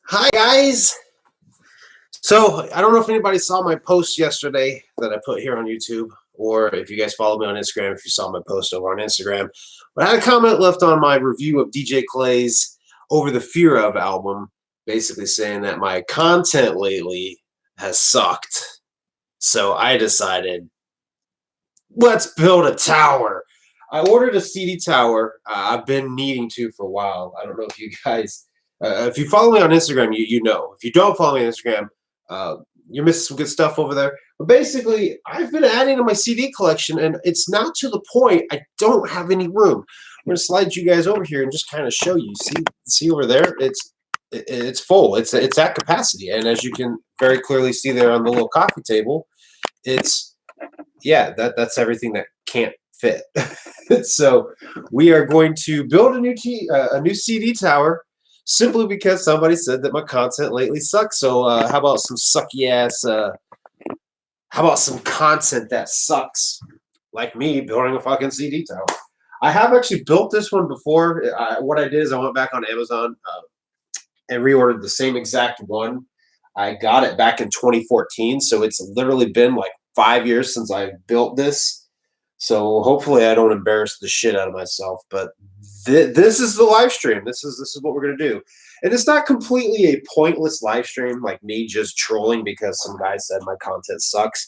Hi guys. So I don't know if anybody saw my post yesterday that I put here on YouTube, or if you guys follow me on Instagram, if you saw my post over on Instagram. But I had a comment left on my review of DJ Clay's Over the Fear Of album, basically saying that my content lately has sucked. So I decided, let's build a tower. I ordered a CD tower. I've been needing to for a while. I don't know if you guys, if you follow me on Instagram, you know. If you don't follow me on Instagram, uh, you're missing some good stuff over there. But basically, I've been adding to my CD collection, and it's now to the point I don't have any room. I'm gonna slide you guys over here and just kind of show you. See over there, it's full. It's at capacity, and as you can very clearly see there on the little coffee table, it's yeah, that's everything that can't fit. So we are going to build a new CD tower simply because somebody said that my content lately sucks. So how about some sucky ass? How about some content that sucks, like me building a fucking CD tower? I have actually built this one before. What I did is I went back on Amazon and reordered the same exact one. I got it back in 2014, so it's literally been like 5 years since I built this. So hopefully I don't embarrass the shit out of myself. But this is the live stream. This is what we're gonna do, and it's not completely a pointless live stream like me just trolling because some guy said my content sucks.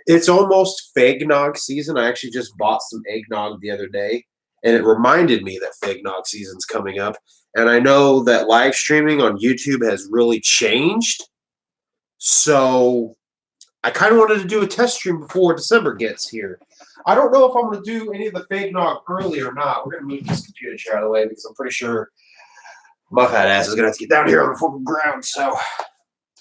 It's almost Fagnog season. I actually just bought some eggnog the other day, and it reminded me that Fagnog season's coming up. And I know that live streaming on YouTube has really changed. So I kind of wanted to do a test stream before December gets here. I don't know if I'm going to do any of the fake nog early or not. We're going to move this computer chair out of the way because I'm pretty sure my fat ass is going to have to get down here on the fucking ground. So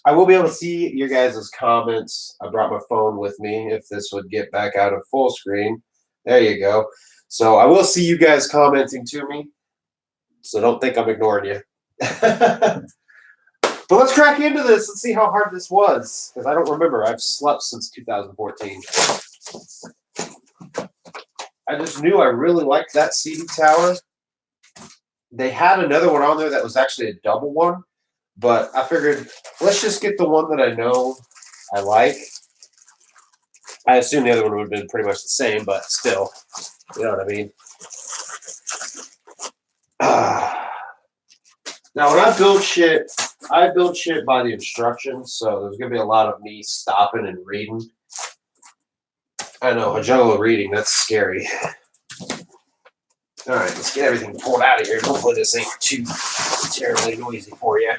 I will be able to see your guys' comments. I brought my phone with me if this would get back out of full screen. There you go. So I will see you guys commenting to me. So don't think I'm ignoring you. But let's crack into this and see how hard this was, because I don't remember. I've slept since 2014. I just knew I really liked that CD tower. They had another one on there that was actually a double one, but I figured let's just get the one that I know I like. I assume the other one would have been pretty much the same, but still, you know what I mean? Now, when I build shit by the instructions, so there's going to be a lot of me stopping and reading. I know, a juggle of reading, that's scary. All right, let's get everything pulled out of here. Hopefully this ain't too terribly noisy for you.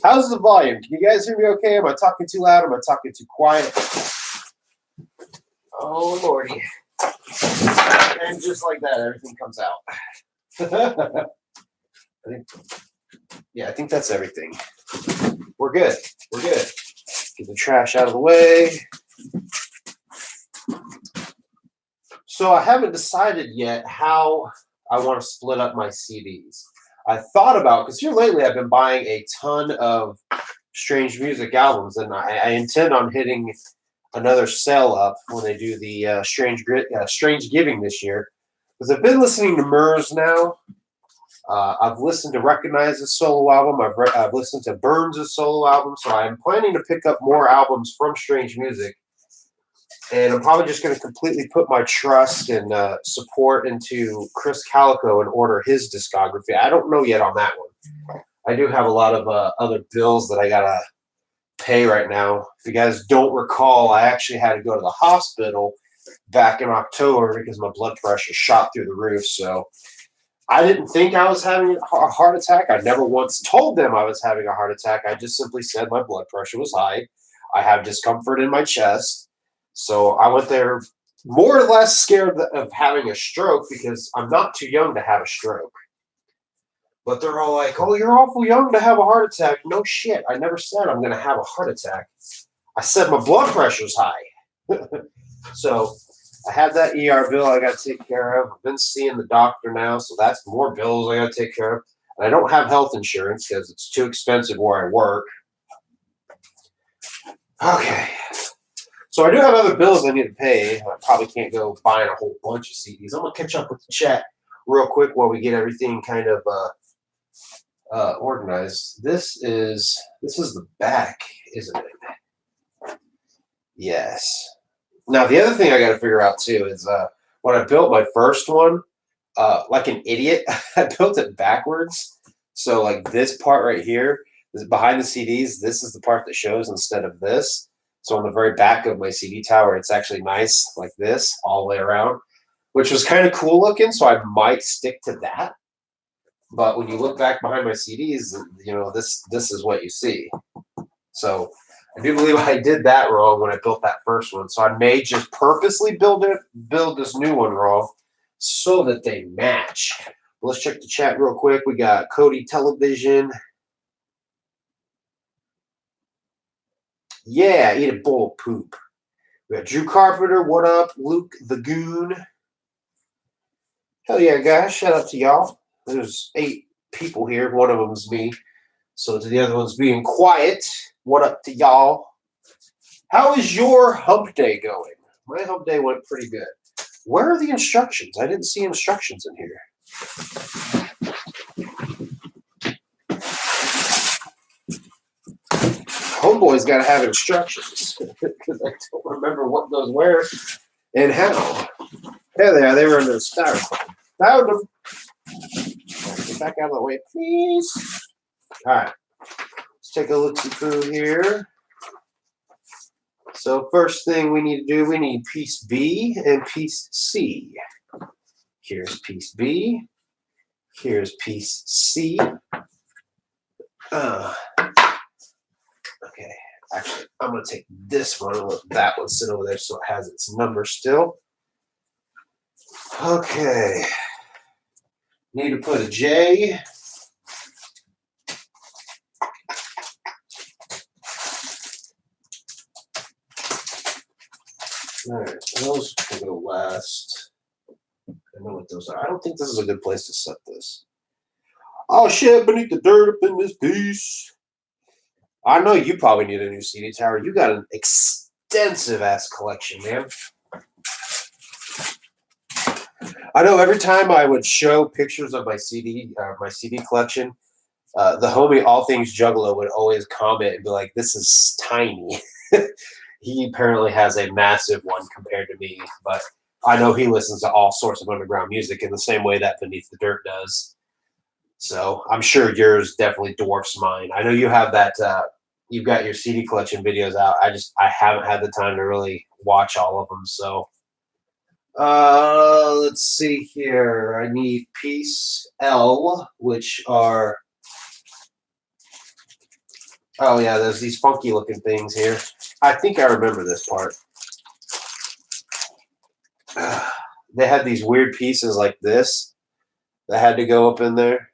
How's the volume? Can you guys hear me okay? Am I talking too loud? Am I talking too quiet? Oh, Lordy. And just like that, everything comes out. I think that's everything. We're good. We're good. Get the trash out of the way. So I haven't decided yet how I want to split up my CDs. I thought about, because here lately I've been buying a ton of Strange Music albums, and I intend on hitting another sale up when they do the Strange Giving this year. Because I've been listening to Murs now. I've listened to Recognize's solo album. I've listened to Burns' solo album. So I'm planning to pick up more albums from Strange Music. And I'm probably just going to completely put my trust and support into Chris Calico and order his discography. I don't know yet on that one. I do have a lot of other bills that I got to pay right now. If you guys don't recall, I actually had to go to the hospital back in October because my blood pressure shot through the roof. So I didn't think I was having a heart attack. I never once told them I was having a heart attack. I just simply said my blood pressure was high. I have discomfort in my chest. So I went there more or less scared of having a stroke because I'm not too young to have a stroke. But they're all like, oh, you're awful young to have a heart attack. No shit. I never said I'm going to have a heart attack. I said my blood pressure's high. So I have that ER bill I got to take care of. I've been seeing the doctor now, so that's more bills I got to take care of. And I don't have health insurance because it's too expensive where I work. Okay. So I do have other bills I need to pay. I probably can't go buying a whole bunch of CDs. I'm going to catch up with the chat real quick while we get everything kind of organized. This is the back, isn't it? Yes. Now the other thing I got to figure out too is when I built my first one, like an idiot, I built it backwards. So like this part right here is behind the CDs. This is the part that shows instead of this. So on the very back of my CD tower, it's actually nice like this all the way around, which was kind of cool looking. So I might stick to that. But when you look back behind my CDs, this is what you see. So I do believe I did that wrong when I built that first one. So I may just purposely build this new one wrong so that they match. Let's check the chat real quick. We got Cody Television. Yeah, eat a bowl of poop. We got Drew Carpenter. What up? Luke the Goon. Hell yeah, guys. Shout out to y'all. There's 8 people here. One of them's me. So to the other ones being quiet. What up to y'all? How is your hump day going? My hump day went pretty good. Where are the instructions? I didn't see instructions in here. Homeboy's got to have instructions because I don't remember what those were and how. There they are. They were under the styrofoam. Found them. Get back out of the way, please. All right. Let's take a look through here. So first thing we need to do, we need piece B and piece C. Here's piece B. Here's piece C. Okay. Actually, I'm going to take this one and let that one sit over there so it has its number still. Okay. Need to put a J. All right, those can go last. I know what those are. I don't think this is a good place to set this. Oh shit, beneath the dirt up in this piece. I know you probably need a new CD tower. You got an extensive ass collection, man. I know every time I would show pictures of my CD collection, the homie All Things Juggalo would always comment and be like, "This is tiny." He apparently has a massive one compared to me, but I know he listens to all sorts of underground music in the same way that Beneath the Dirt does. So I'm sure yours definitely dwarfs mine. I know you have that. You've got your CD collection videos out. I haven't had the time to really watch all of them. So let's see here. I need piece L, which are, oh yeah, there's these funky looking things here. I think I remember this part. They had these weird pieces like this that had to go up in there.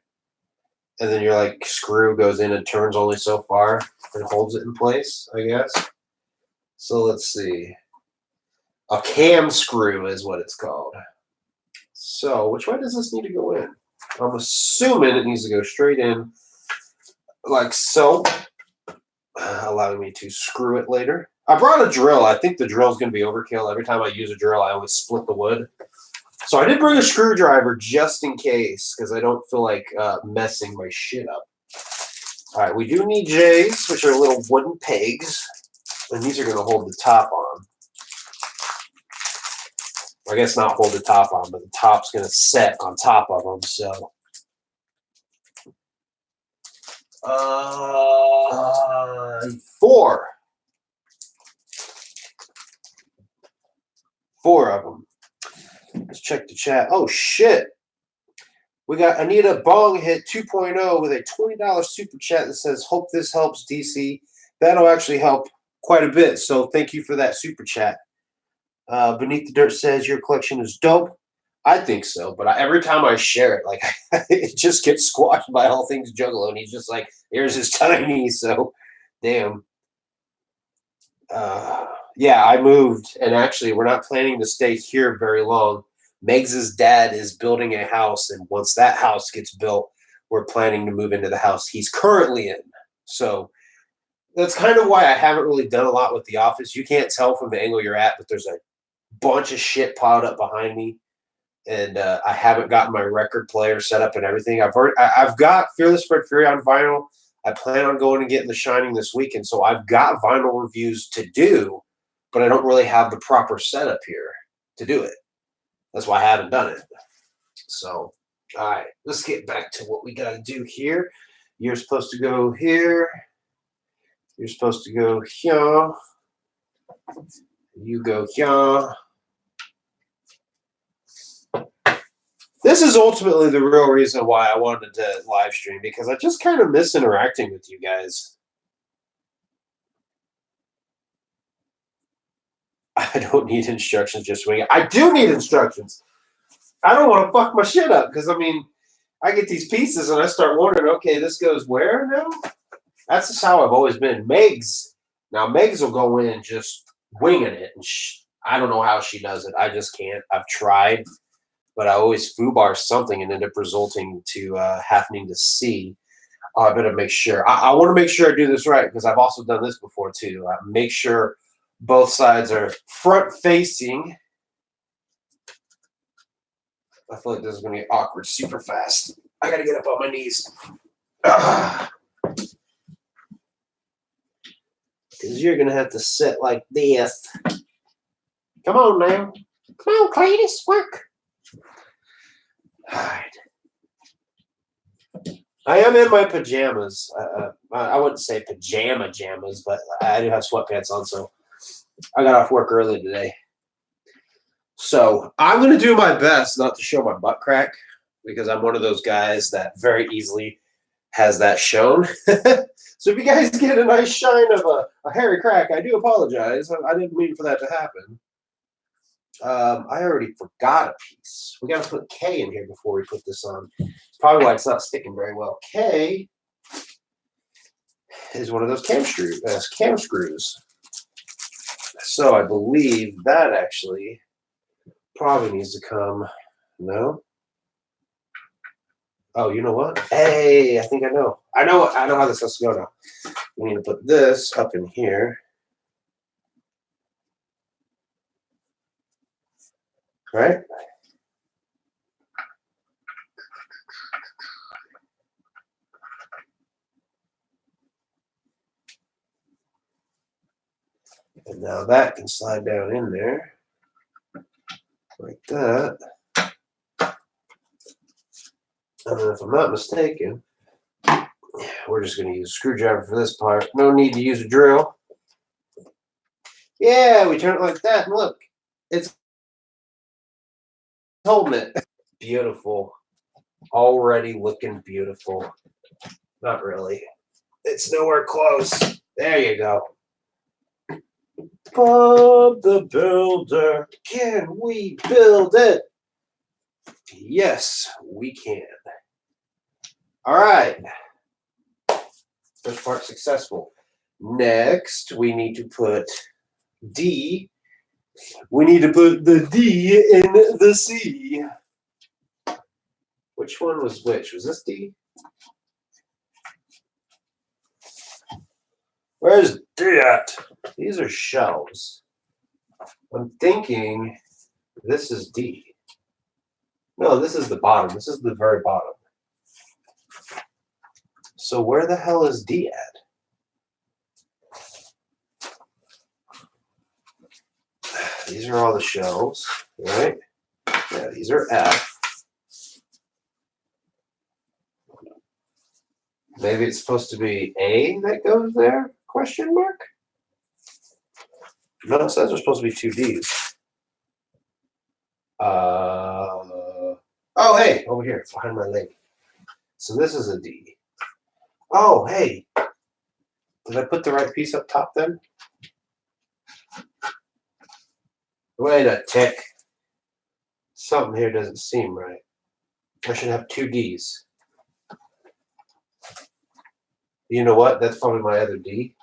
And then your like screw goes in and turns only so far and holds it in place, I guess. So let's see. A cam screw is what it's called. So which way does this need to go in? I'm assuming it needs to go straight in like so, allowing me to screw it later. I brought a drill. I think the drill is going to be overkill. Every time I use a drill, I always split the wood. So I did bring a screwdriver just in case because I don't feel like messing my shit up. All right, we do need J's, which are little wooden pegs, and these are going to hold the top on. I guess not hold the top on, but the top's going to set on top of them. So, 4 of them. Let's check the chat. Oh, shit. We got Anita Bong hit 2.0 with a $20 super chat that says, hope this helps, DC. That'll actually help quite a bit. So thank you for that super chat. Beneath the Dirt says, your collection is dope. I think so. But every time I share it, like it just gets squashed by All Things Juggalo. And he's just like, here's his tiny. So, damn. Yeah, I moved. And actually, we're not planning to stay here very long. Megs' dad is building a house, and once that house gets built, we're planning to move into the house he's currently in. So that's kind of why I haven't really done a lot with the office. You can't tell from the angle you're at, but there's a bunch of shit piled up behind me. and I haven't gotten my record player set up and everything. I've got Fearless Fred Fury on vinyl. I plan on going and getting The Shining this weekend, so I've got vinyl reviews to do, but I don't really have the proper setup here to do it. That's why I haven't done it. So, all right, let's get back to what we got to do here. You're supposed to go here. You're supposed to go here. You go here. This is ultimately the real reason why I wanted to live stream, because I just kind of miss interacting with you guys. I don't need instructions, just swing it. I do need instructions. I don't want to fuck my shit up, because, I mean, I get these pieces and I start wondering, okay, this goes where now? That's just how I've always been. Megs will go in just winging it. And I don't know how she does it. I just can't. I've tried. But I always foobar something and end up resulting to happening to see. Oh, I better make sure. I want to make sure I do this right, because I've also done this before too. Make sure both sides are front facing. I feel like this is going to get awkward super fast. I got to get up on my knees. Because you're going to have to sit like this. Come on now. Come on, Cletus, work. All right. I am in my pajamas. I wouldn't say pajamas, but I do have sweatpants on, so I got off work early today. So I'm going to do my best not to show my butt crack, because I'm one of those guys that very easily has that shown. So if you guys get a nice shine of a hairy crack, I do apologize. I didn't mean for that to happen. I already forgot a piece. We got to put K in here before we put this on. It's probably why it's not sticking very well. K is one of those cam screws. So I believe that actually probably needs to come. No? Oh, you know what? Hey, I think I know. I know how this has to go now. We need to put this up in here. Right? And now that can slide down in there. Like that. And if I'm not mistaken, we're just going to use a screwdriver for this part. No need to use a drill. Yeah, we turn it like that. And look, it's holding it. Beautiful. Already looking beautiful. Not really. It's nowhere close. There you go. Bob the Builder. Can we build it? Yes, we can. All right. First part successful. Next, we need to put D. We need to put the D in the C. Which one was which? Was this D? Where's D at? These are shelves. I'm thinking this is D. No, this is the bottom. This is the very bottom. So where the hell is D at? These are all the shelves, right? Yeah, these are F. Maybe it's supposed to be A that goes there? Question mark? No, it says there's supposed to be two D's. Oh, hey, over here, behind my leg. So this is a D. Oh, hey. Did I put the right piece up top then? Wait a tick. Something here doesn't seem right. I should have two D's. You know what? That's probably my other D.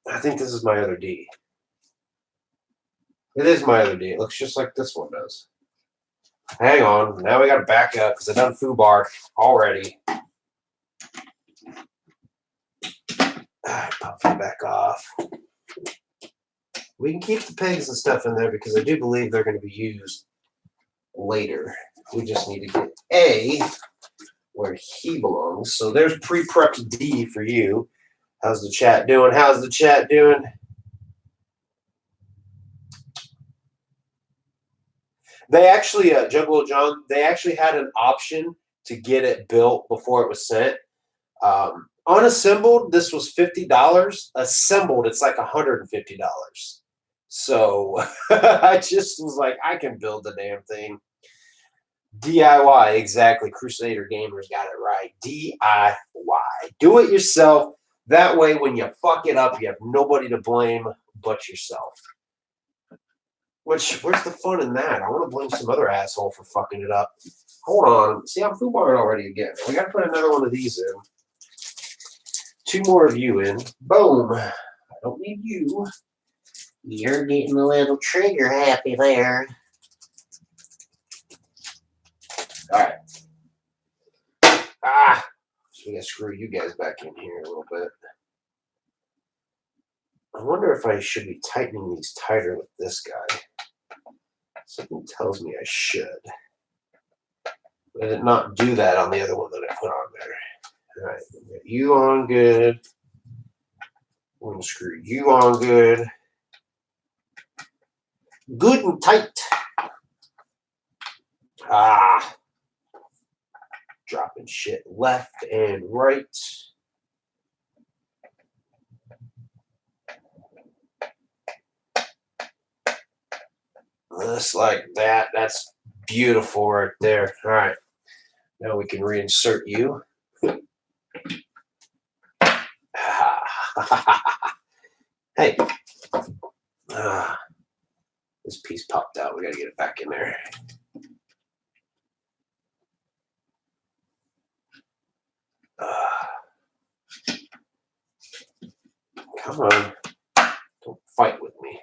I think this is my other D. It is my other D. It looks just like this one does. Hang on. Now we got to back up because I done foobar already. Alright, pop that back off. We can keep the pegs and stuff in there because I do believe they're going to be used later. We just need to get A where he belongs. So there's pre-prepped D for you. How's the chat doing? How's the chat doing? They actually, Juggalo John, they actually had an option to get it built before it was sent. Unassembled, this was $50. Assembled, it's like $150. So I just was like, I can build the damn thing. DIY, exactly. Crusader Gamers got it right. DIY. Do it yourself. That way, when you fuck it up, you have nobody to blame but yourself. Where's the fun in that? I want to blame some other asshole for fucking it up. Hold on. See, I'm foobarring already again. We got to put another one of these in. 2 more of you in. Boom. I don't need you. You're getting a little trigger happy there. All right. So we got to screw you guys back in here a little bit. I wonder if I should be tightening these tighter with this guy. Something tells me I should. But I did not do that on the other one that I put on there. All right, get you on good. I'm going to screw you on good. Good and tight. Dropping shit left and right. Just like that. That's beautiful right there. All right. Now we can reinsert you. Hey. This piece popped out. We got to get it back in there. Come on. Don't fight with me.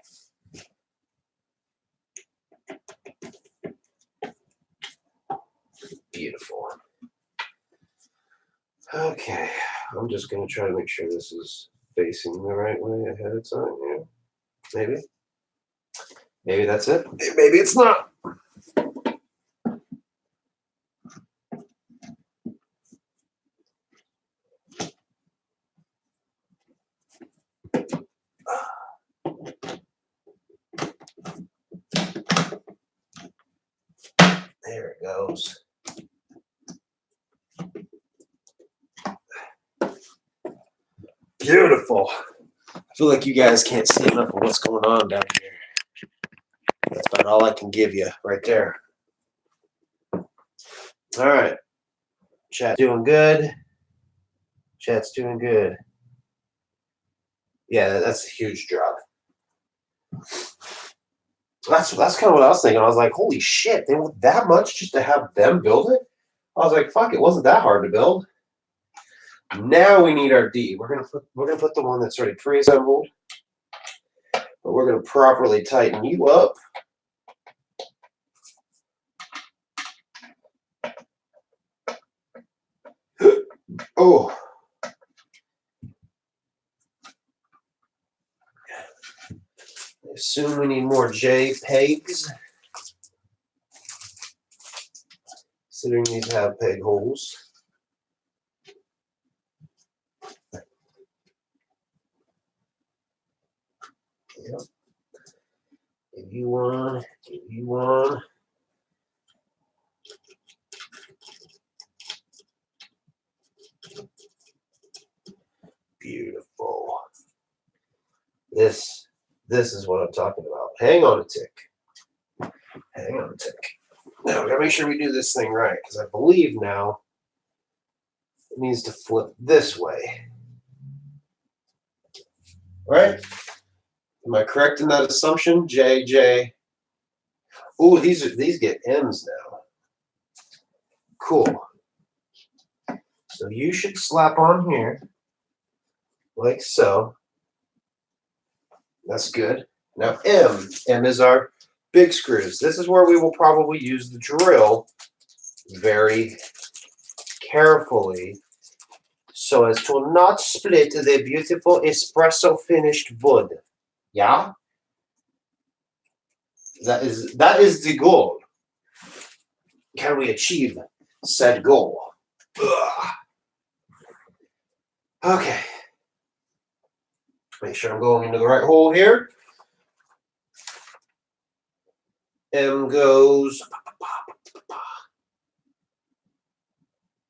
Beautiful. Okay. I'm just going to try to make sure this is facing the right way ahead of time. Yeah. Maybe. Maybe that's it. Maybe it's not. There it goes. Beautiful. I feel like you guys can't see enough of what's going on down here. That's about all I can give you right there. All right. Chat doing good. Chat's doing good. Yeah, that's a huge drop. That's kind of what I was thinking. I was like, holy shit, they want that much just to have them build it? I was like, fuck, it wasn't that hard to build. Now we need our D. We're gonna put the one that's already pre-assembled, but we're gonna properly tighten you up. Oh. I assume we need more JPEGs. Considering these have peg holes. Yep. Give you one, give you one. Beautiful. This is what I'm talking about. Hang on a tick. Hang on a tick. Now we gotta make sure we do this thing right, because I believe now it needs to flip this way. Right? Am I correct in that assumption? JJ. Ooh, these get M's now. Cool. So you should slap on here, like so. That's good. Now M is our big screws. This is where we will probably use the drill very carefully so as to not split the beautiful espresso finished wood. Yeah? That is the goal. Can we achieve said goal? Ugh. Okay. Make sure I'm going into the right hole here. M goes,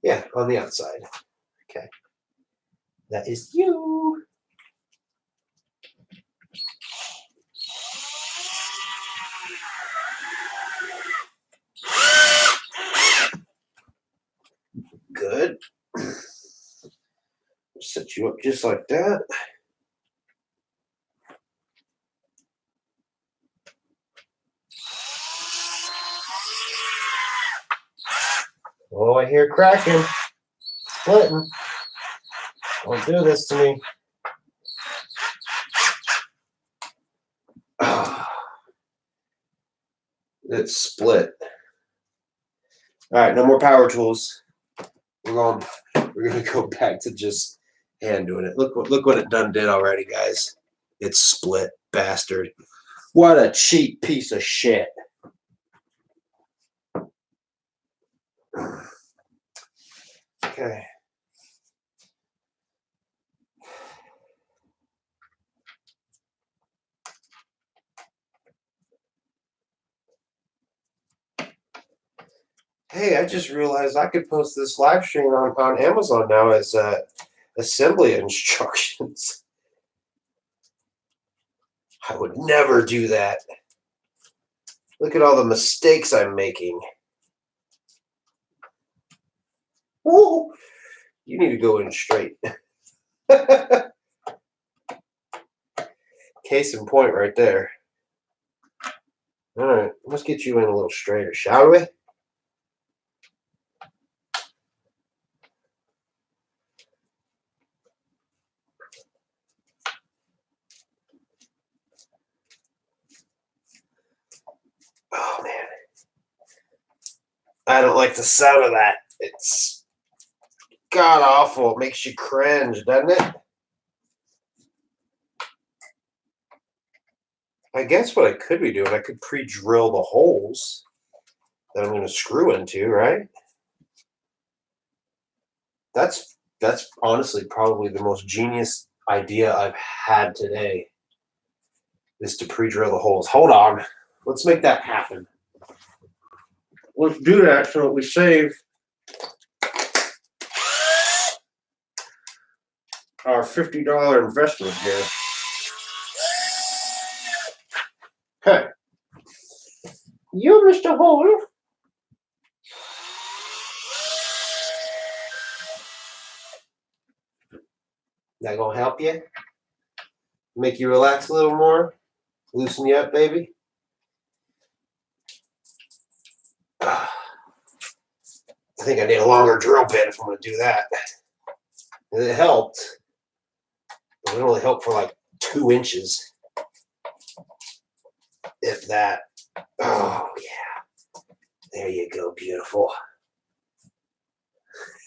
yeah, on the outside. Okay. That is you. Good. Set you up just like that. Oh, I hear cracking. Splitting. Don't do this to me. It's split. All right, no more power tools. We're gonna go back to just hand doing it. Look what it done did already, guys. It's split, bastard. What a cheap piece of shit. Okay. Hey, I just realized I could post this live stream on Amazon now as assembly instructions. I would never do that. Look at all the mistakes I'm making. Woo! You need to go in straight. Case in point right there. All right, let's get you in a little straighter, shall we? Oh, man. I don't like the sound of that. It's god awful. It makes you cringe, doesn't it? I guess what I could be doing, I could pre-drill the holes that I'm going to screw into, right? That's honestly probably the most genius idea I've had today, is to pre-drill the holes. Hold on. Let's make that happen. Let's do that so that we save our $50 investment here. Okay. You, Mr. Hole. That gonna help you? Make you relax a little more? Loosen you up, baby? I think I need a longer drill bit if I'm gonna do that. It helped, but it only helped for like 2 inches. If that. Oh, yeah. There you go, beautiful.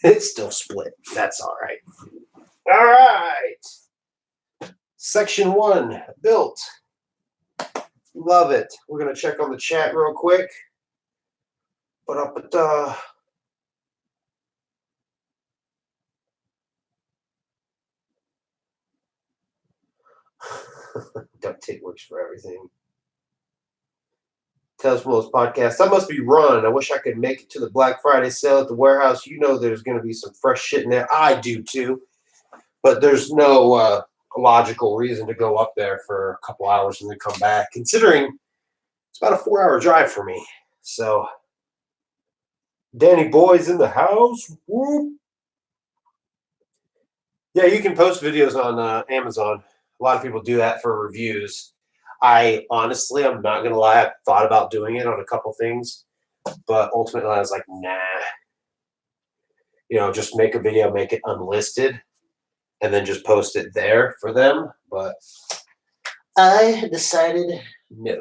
It's still split. That's all right. All right. Section 1 built. Love it. We're going to check on the chat real quick. Duct tape works for everything. Cosmos podcast. That must be run. I wish I could make it to the Black Friday sale at the warehouse. You know there's going to be some fresh shit in there. I do too. But there's no logical reason to go up there for a couple hours and then come back, considering it's about a 4-hour drive for me. So, Danny Boy's in the house. Whoop. Yeah, you can post videos on Amazon. A lot of people do that for reviews. I honestly, I'm not going to lie, I thought about doing it on a couple things, but ultimately I was like, nah. Just make a video, make it unlisted, and then just post it there for them. But I decided no.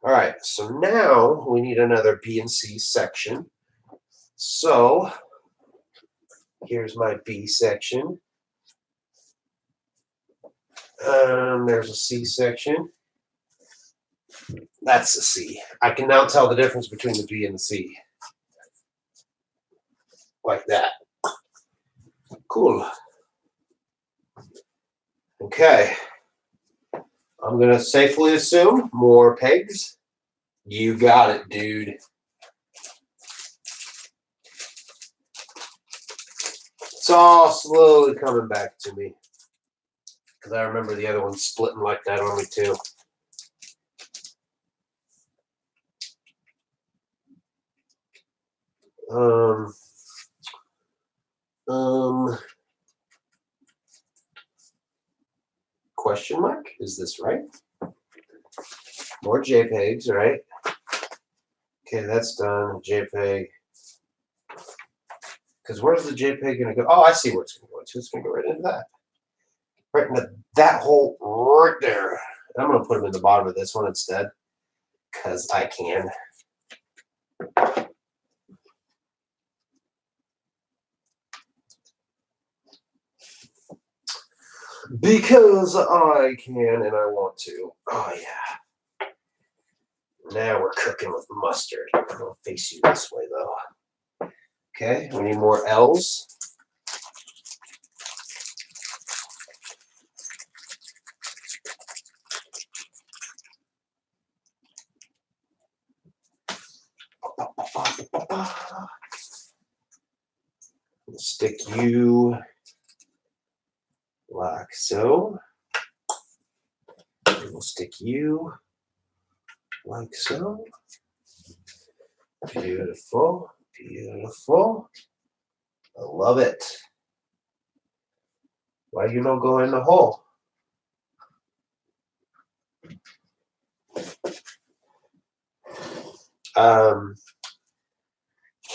All right, so now we need another B and C section. So here's my B section. There's a C section. That's the C. I can now tell the difference between the B and the C. Like that. Cool. Okay. I'm going to safely assume more pegs. You got it, dude. It's all slowly coming back to me. Because I remember the other one splitting like that on me too. Question mark? Is this right? More JPEGs, right? Okay, that's done. JPEG. Because where's the JPEG going to go? Oh, I see where it's going to go into. It's going to go right into that. Right into that hole right there. I'm going to put them in the bottom of this one instead. Because I can. Because I can and I want to. Oh, yeah. Now we're cooking with mustard. I'm going to face you this way, though. Okay, we need more L's. Stick you like so. And we'll stick you like so. Beautiful, beautiful. I love it. Why you don't go in the hole?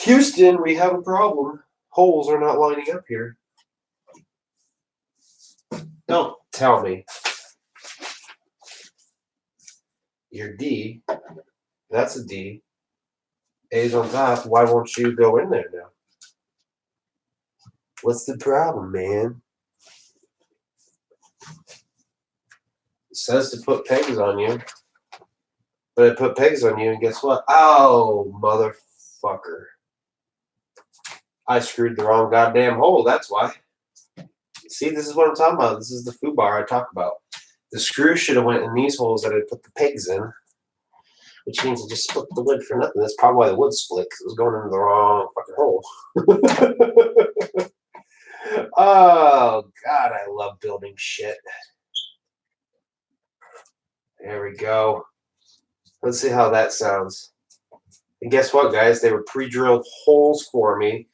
Houston, we have a problem. Holes are not lining up here. Don't tell me. Your D, that's a D. A's on top. Why won't you go in there now? What's the problem, man? It says to put pegs on you. But I put pegs on you, and guess what? Oh, motherfucker. I screwed the wrong goddamn hole, that's why. See, this is what I'm talking about. This is the foo bar I talk about. The screw should have went in these holes that I put the pegs in, which means I just split the wood for nothing. That's probably why the wood split, because it was going into the wrong fucking hole. Oh, God, I love building shit. There we go. Let's see how that sounds. And guess what, guys? They were pre-drilled holes for me.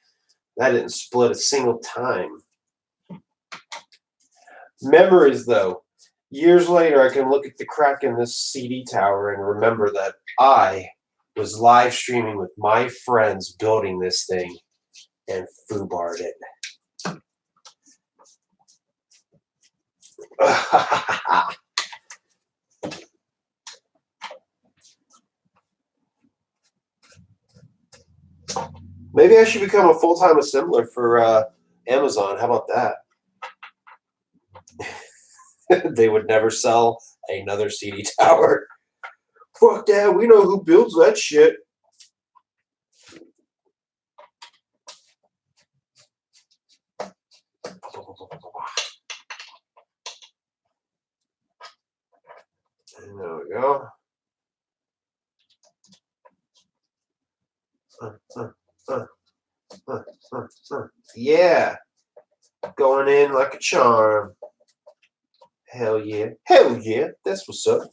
That didn't split a single time. Memories, though. Years later, I can look at the crack in this CD tower and remember that I was live streaming with my friends building this thing and foobarred it. Maybe I should become a full-time assembler for Amazon. How about that? They would never sell another CD tower. Fuck that. We know who builds that shit. And there we go. Yeah. Going in like a charm. Hell yeah. Hell yeah. That's what's up.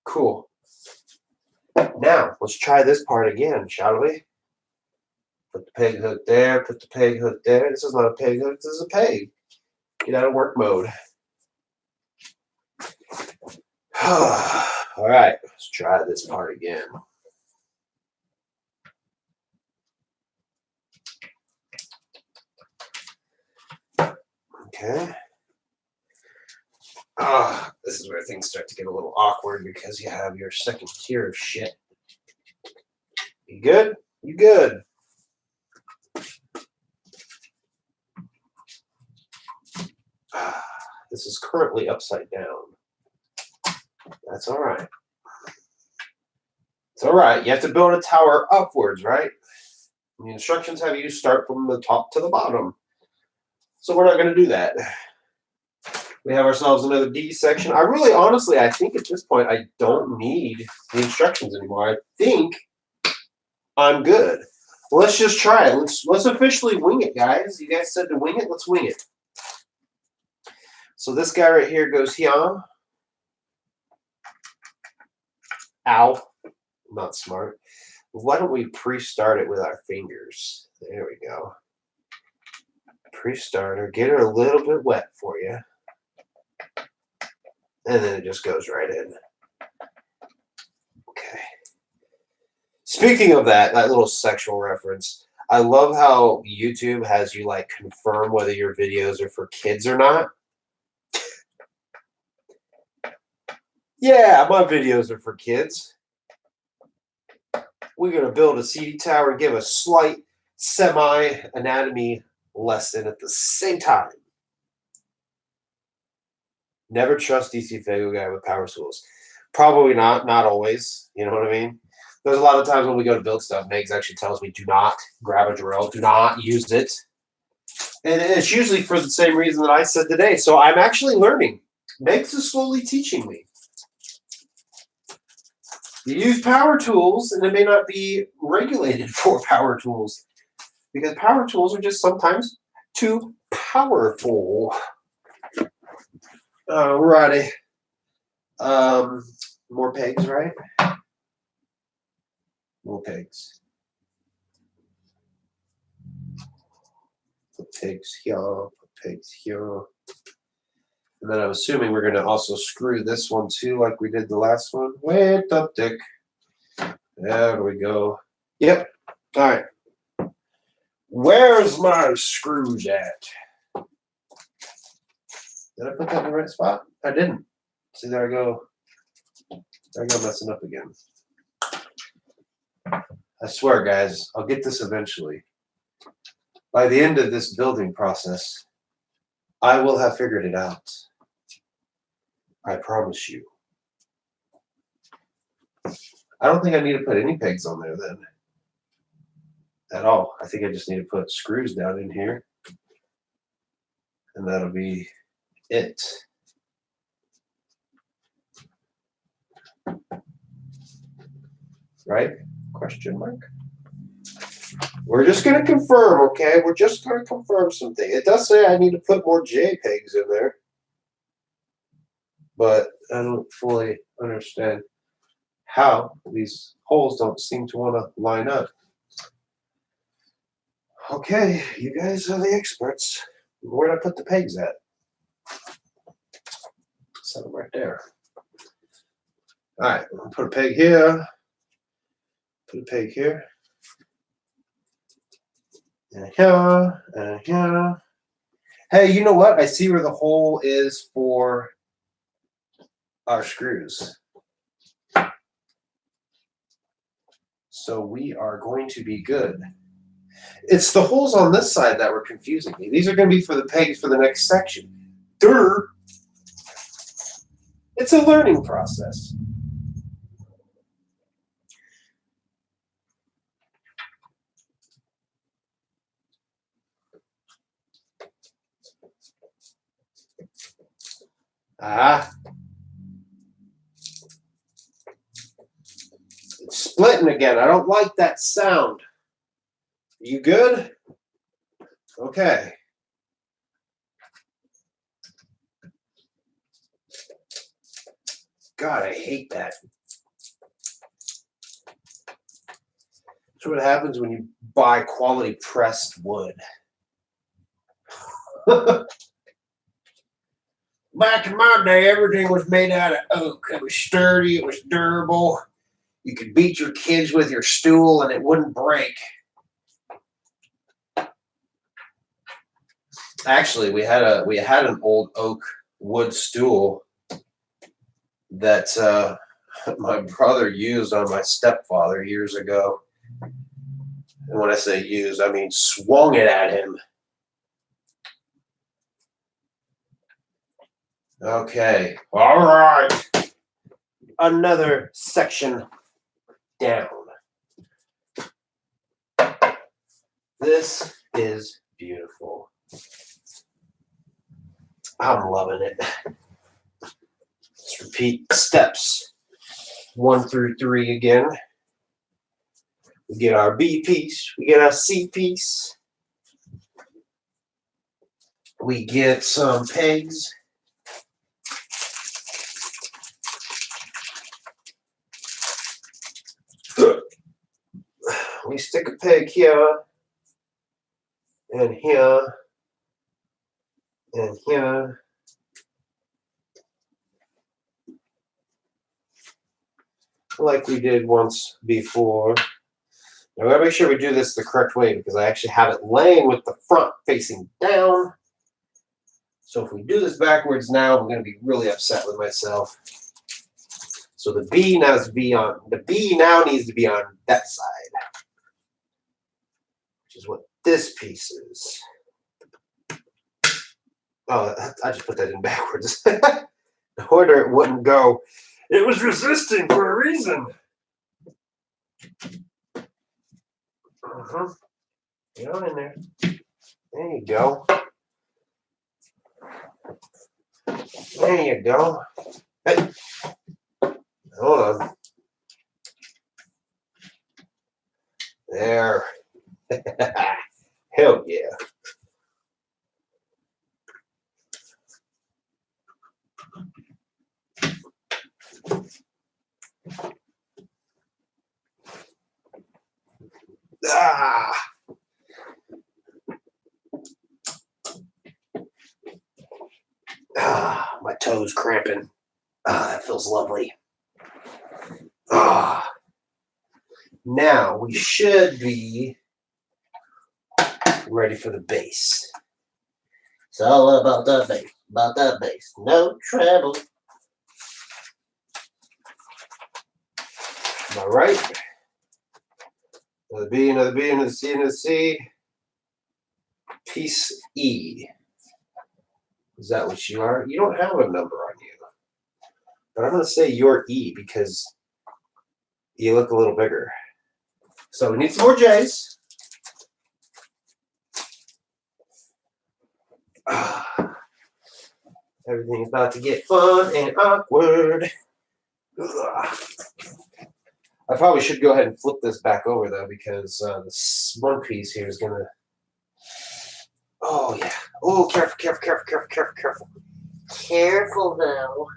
Cool. Now, let's try this part again, shall we? Put the peg hook there. Put the peg hook there. This is not a peg hook. This is a peg. Get out of work mode. All right. Let's try this part again. Okay. This is where things start to get a little awkward because you have your second tier of shit. You good? You good? This is currently upside down. That's all right. It's all right. You have to build a tower upwards, right? The instructions have you start from the top to the bottom. So we're not going to do that. We have ourselves another D section. I really, honestly, I think at this point, I don't need the instructions anymore. I think I'm good. Well, let's just try it. Let's officially wing it, guys. You guys said to wing it. Let's wing it. So this guy right here goes here. Ow. Not smart. Why don't we pre-start it with our fingers? There we go. Pre-starter. Get her a little bit wet for you. And then it just goes right in. Okay. Speaking of that little sexual reference, I love how YouTube has you like confirm whether your videos are for kids or not. Yeah, my videos are for kids. We're going to build a CD tower and give a slight semi-anatomy lesson at the same time. Never trust DCFAYGOGUY with power tools. Probably not always. You know what I mean? There's a lot of times when we go to build stuff, Megs actually tells me, do not grab a drill. Do not use it. And it's usually for the same reason that I said today. So I'm actually learning. Megs is slowly teaching me. You use power tools, and it may not be regulated for power tools. Because power tools are just sometimes too powerful. Alrighty. More pegs, right? More pegs. Put pegs here, put pegs here. And then I'm assuming we're going to also screw this one too, like we did the last one. Wait up, Dick. There we go. Yep. All right. Where's my screws at? Did I put that in the right spot? I didn't. See, there I go. There I go messing up again. I swear, guys, I'll get this eventually. By the end of this building process, I will have figured it out. I promise you. I don't think I need to put any pegs on there then. At all. I think I just need to put screws down in here. And that'll be it. Right? Question mark? We're just going to confirm, okay? We're just going to confirm something. It does say I need to put more JPEGs in there. But I don't fully understand how these holes don't seem to want to line up. Okay, you guys are the experts. Where did I put the pegs at? Set them right there. All right, I'll put a peg here. Put a peg here. And here, and here. Hey, you know what? I see where the hole is for our screws. So we are going to be good. It's the holes on this side that were confusing me. These are going to be for the pegs for the next section. Durr. It's a learning process. Ah. It's splitting again. I don't like that sound. You good? Okay. God, I hate that. That's what happens when you buy quality pressed wood. Back in my day, everything was made out of oak. It was sturdy. It was durable. You could beat your kids with your stool and it wouldn't break. Actually, we had an old oak wood stool that my brother used on my stepfather years ago. And when I say used, I mean swung it at him. Okay. All right. another section down. This is beautiful. I'm loving it. Let's repeat steps 1 through 3 again. We get our B piece, we get our C piece, we get some pegs. We stick a peg here, and here, and here. Like we did once before. Now we gotta make sure we do this the correct way because I actually have it laying with the front facing down. So if we do this backwards now, I'm gonna be really upset with myself. So the B now needs to be on that side, which is what this piece is. Oh, I just put that in backwards. The order it wouldn't go. It was resisting for a reason. Get on in there. There you go. There you go. Hey. Hold on. There. Hell yeah. Ah. Ah, my toes cramping. Ah, that feels lovely. Ah. Now we should be ready for the bass. It's all about the bass, no treble. Am I right? Another B, another B, another C, another C. Piece E. Is that what you are? You don't have a number on you. But I'm going to say you're E because you look a little bigger. So we need some more J's. Everything's about to get fun and awkward. I probably should go ahead and flip this back over though because this one piece here is going to... Oh yeah. Oh, careful, careful, careful, careful, careful, careful. Careful though.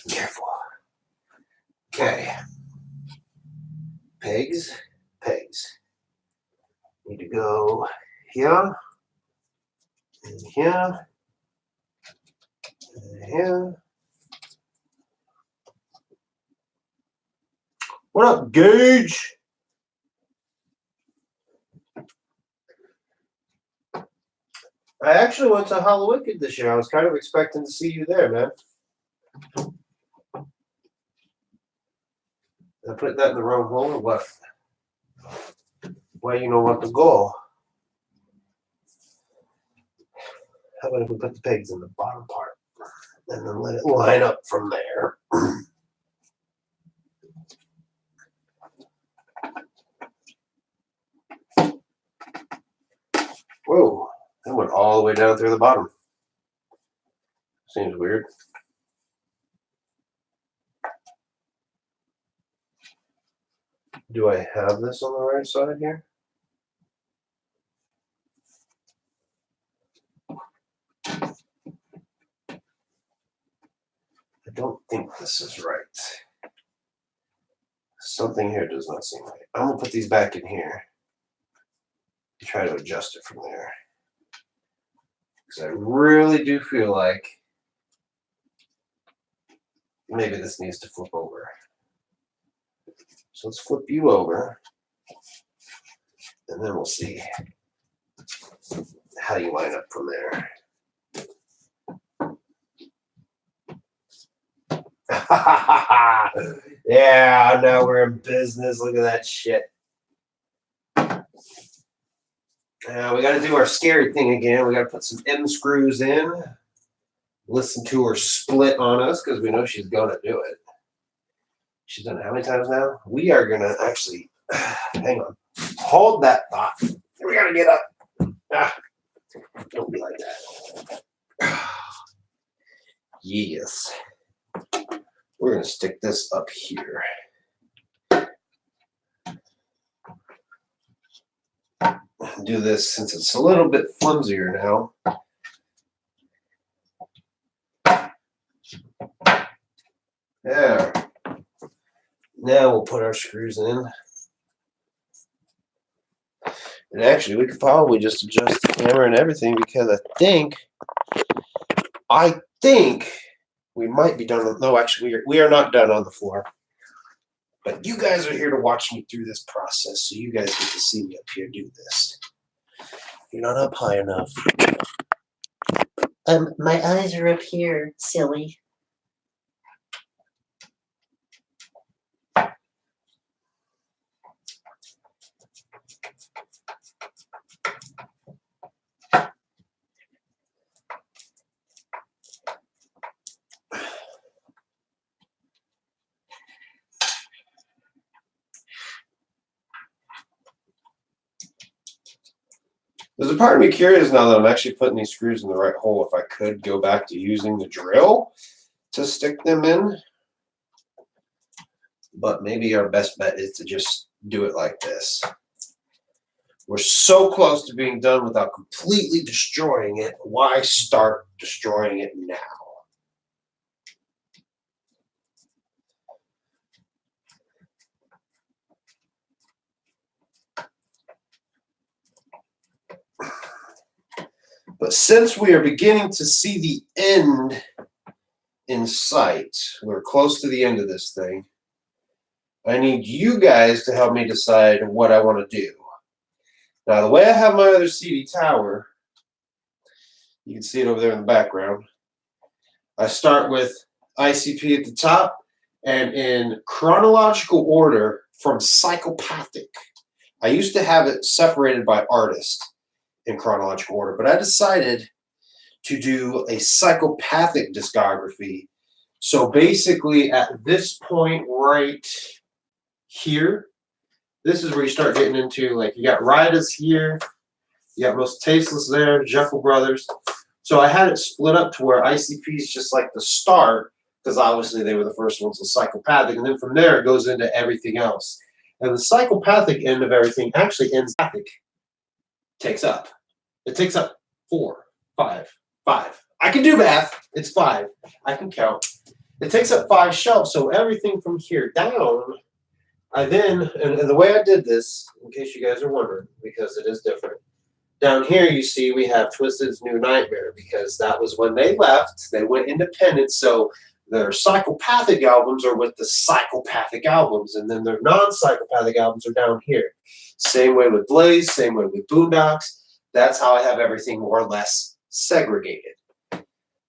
Careful. Okay. Pegs. Need to go here, and here, and here. What up, Gage? I actually went to Halloween this year. I was kind of expecting to see you there, man. I put that in the wrong hole or what? Why you don't want to go? How about if we put the pegs in the bottom part and then let it line up from there? Whoa, that went all the way down through the bottom. Seems weird. Do I have this on the right side here? I don't think this is right. Something here does not seem right. I'm going to put these back in here and try to adjust it from there. Because I really do feel like maybe this needs to flip over. So let's flip you over, and then we'll see how you line up from there. Yeah, now we're in business. Look at that shit. Now we got to do our scary thing again. We got to put some M screws in. Listen to her split on us because we know she's going to do it. She's done it how many times now? We are going to actually, hang on, hold that thought. We got to get up. Don't be like that. Yes. We're going to stick this up here. Do this since it's a little bit flimsier now. There. Now we'll put our screws in. And actually, we could probably just adjust the camera and everything because I think we might be done. No, actually, we are not done on the floor. But you guys are here to watch me through this process, so you guys get to see me up here do this. You're not up high enough. My eyes are up here, silly. There's a part of me curious now that I'm actually putting these screws in the right hole if I could go back to using the drill to stick them in. But maybe our best bet is to just do it like this. We're so close to being done without completely destroying it. Why start destroying it now? But since we are beginning to see the end in sight, we're close to the end of this thing, I need you guys to help me decide what I want to do. Now, the way I have my other CD tower, you can see it over there in the background. I start with ICP at the top, and in chronological order from psychopathic. I used to have it separated by artist in chronological order, but I decided to do a psychopathic discography. So basically at this point right here, this is where you start getting into, like, you got Ridas here, you got Most Tasteless there, Jekyll Brothers. So I had it split up to where ICP is just like the start, because obviously they were the first ones with psychopathic, and then from there it goes into everything else. And the psychopathic end of everything actually ends takes up. It takes up 4, 5. I can do math. It's 5. I can count. It takes up 5 shelves. So everything from here down, I then, and the way I did this, in case you guys are wondering, because it is different. Down here, you see we have Twisted's New Nightmare, because that was when they left. They went independent. So their psychopathic albums are with the psychopathic albums, and then their non-psychopathic albums are down here. Same way with Blaze, same way with Boondocks. That's how I have everything more or less segregated.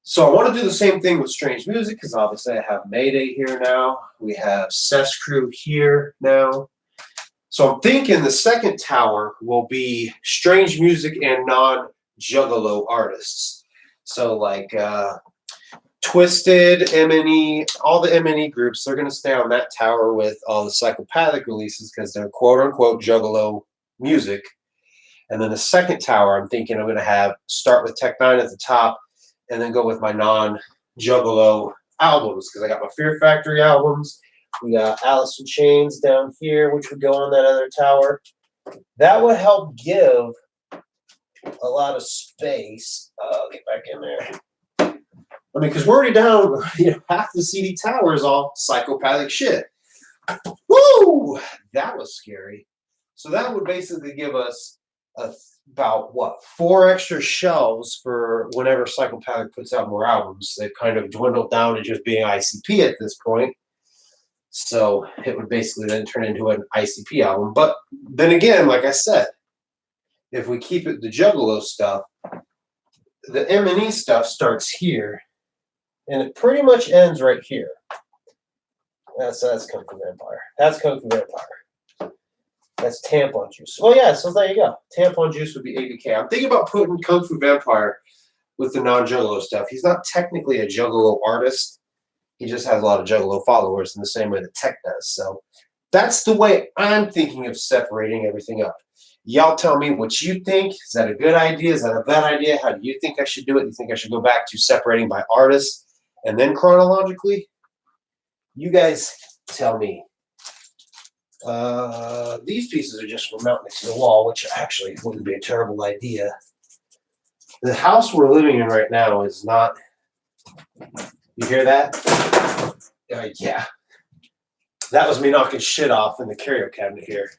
So I want to do the same thing with Strange Music, because obviously I have Mayday here now. We have Cess Crew here now. So I'm thinking the second tower will be Strange Music and non-Juggalo artists. So like Twisted, M&E, all the M&E groups, they're going to stay on that tower with all the psychopathic releases because they're quote-unquote Juggalo music. And then the second tower, I'm thinking I'm going to start with Tech 9 at the top and then go with my non-Juggalo albums, because I got my Fear Factory albums. We got Alice in Chains down here, which would go on that other tower. That would help give a lot of space. I'll get back in there. I mean, because we're already down, half the CD tower is all psychopathic shit. Woo! That was scary. So that would basically give us about, 4 extra shelves for whenever Psychopathic puts out more albums. They've kind of dwindled down to just being ICP at this point. So it would basically then turn into an ICP album. But then again, like I said, if we keep it the Juggalo stuff, the M&E stuff starts here. And it pretty much ends right here. That's Kung Fu Vampire. That's Kung Fu Vampire. That's tampon juice. Well, yeah, so there you go. Tampon juice would be ABK. I'm thinking about putting Kung Fu Vampire with the non-Juggalo stuff. He's not technically a Juggalo artist. He just has a lot of Juggalo followers in the same way that Tech does. So that's the way I'm thinking of separating everything up. Y'all tell me what you think. Is that a good idea? Is that a bad idea? How do you think I should do it? Do you think I should go back to separating by artist and then chronologically? You guys tell me. These pieces are just for mounting next to the wall, which actually wouldn't be a terrible idea. The house we're living in right now is not. You hear that? Yeah. That was me knocking shit off in the curio cabinet here.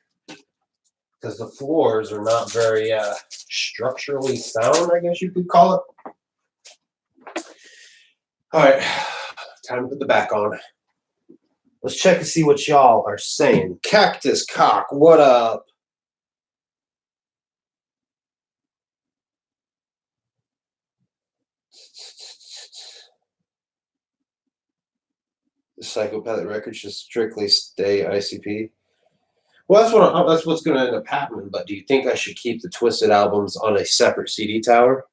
Because the floors are not very structurally sound, I guess you could call it. All right. Time to put the back on. Let's check and see what y'all are saying. Cactus Cock, what up? The Psychopathic record should strictly stay ICP. Well, that's what's going to end up happening. But do you think I should keep the Twisted albums on a separate CD tower?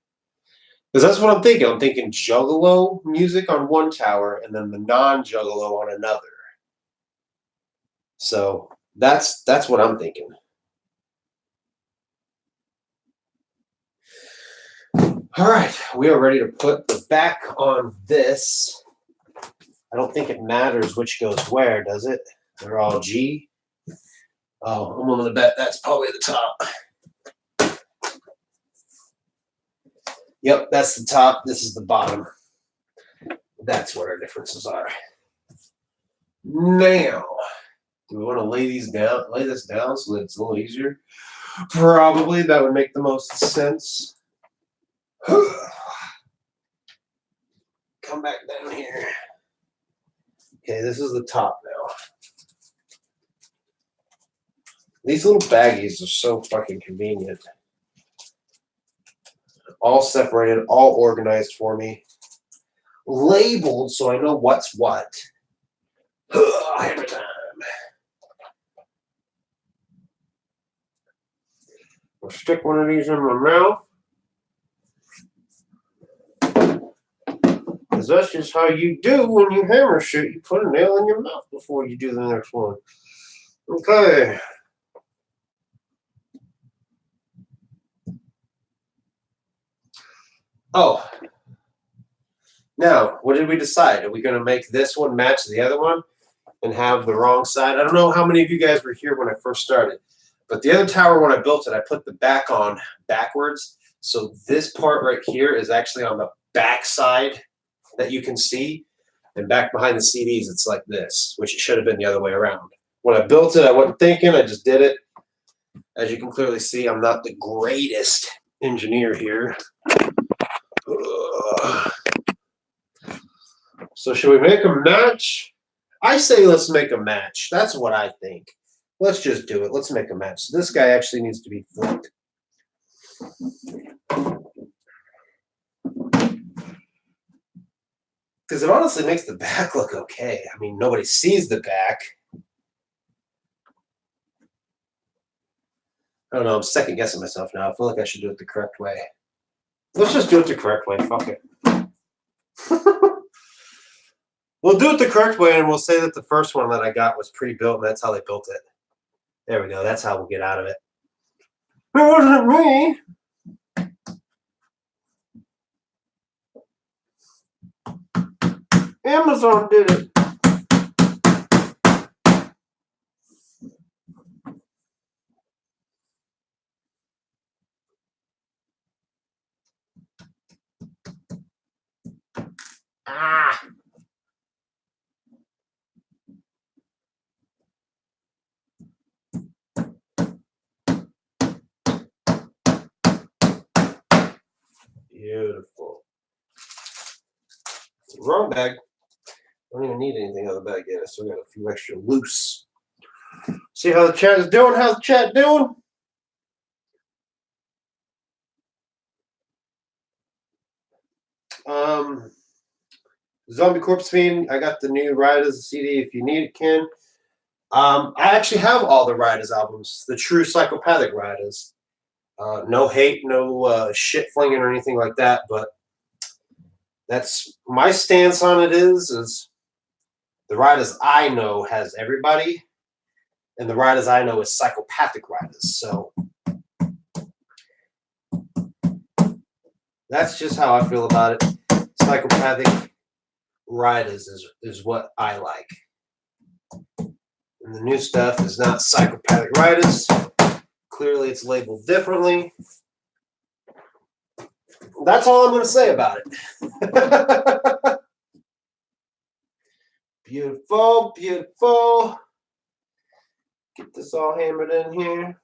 Because that's what I'm thinking. I'm thinking Juggalo music on one tower and then the non-Juggalo on another. So that's what I'm thinking. All right, we are ready to put the back on this. I don't think it matters which goes where, does it? They're all G. Oh, I'm willing to bet that's probably the top. Yep, that's the top. This is the bottom. That's what our differences are. Now, do we want to lay this down so that it's a little easier? Probably that would make the most sense. Come back down here. Okay, this is the top now. These little baggies are so fucking convenient. All separated, all organized for me. Labeled so I know what's what. Hammer time. I'll stick one of these in my mouth. Because that's just how you do when you hammer shit. You put a nail in your mouth before you do the next one. Okay. Oh. Now, what did we decide? Are we going to make this one match the other one and have the wrong side? I don't know how many of you guys were here when I first started. But the other tower, when I built it, I put the back on backwards. So this part right here is actually on the back side that you can see. And back behind the CDs, it's like this, which it should have been the other way around. When I built it, I wasn't thinking. I just did it. As you can clearly see, I'm not the greatest engineer here. So should we make a match? I say let's make a match. That's what I think. Let's just do it. Let's make a match. So this guy actually needs to be flipped. Because it honestly makes the back look okay. I mean, nobody sees the back. I don't know. I'm second guessing myself now. I feel like I should do it the correct way. Let's just do it the correct way. Fuck it. We'll do it the correct way, and we'll say that the first one that I got was pre-built, and that's how they built it. There we go. That's how we'll get out of it. It wasn't me. Amazon did it. Ah. Beautiful. Wrong bag. I don't even need anything out of the bag yet. I still got a few extra loose. See how the chat is doing? How's the chat doing? Zombie Corpse Fiend. I got the new Ride as a CD if you need it, Ken. I actually have all the Riders albums, the true psychopathic Riders. No hate, no shit flinging or anything like that, but that's my stance on it is the Riders I know has everybody, and the Riders I know is psychopathic Riders. So that's just how I feel about it. Psychopathic Riders is what I like. And the new stuff is not psychopathic Riders. Clearly it's labeled differently. That's all I'm going to say about it. Beautiful, beautiful. Get this all hammered in here.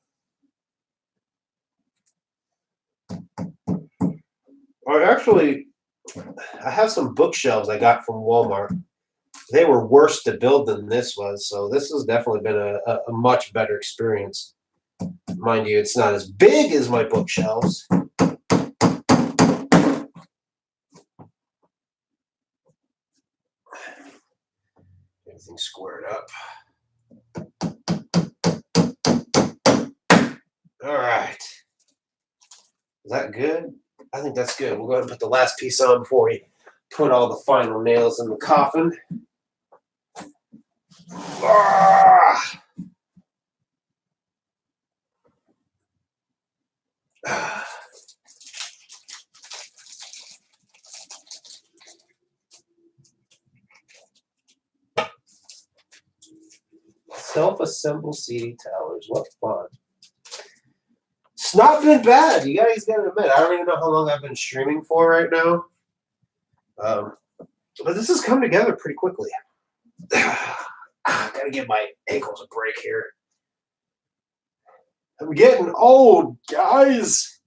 I have some bookshelves I got from Walmart. They were worse to build than this was, so this has definitely been a much better experience. Mind you, it's not as big as my bookshelves. Everything squared up. All right. Is that good? I think that's good. We'll go ahead and put the last piece on before we put all the final nails in the coffin. Ah! Self-assemble CD towers. What fun. It's not been bad. You guys gotta admit. I don't even know how long I've been streaming for right now. But this has come together pretty quickly. Gotta give my ankles a break here. I'm getting old, guys.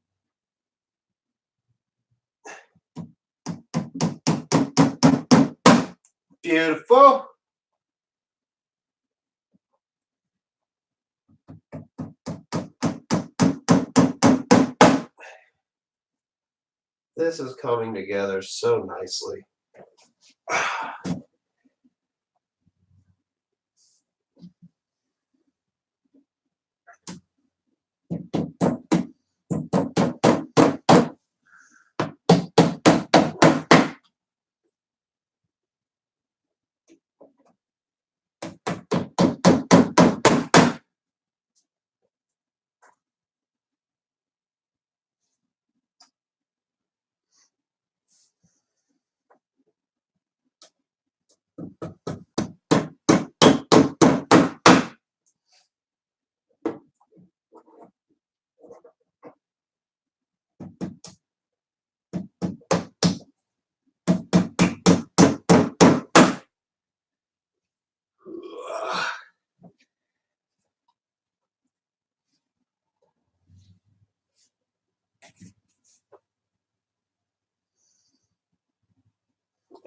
Beautiful. This is coming together so nicely.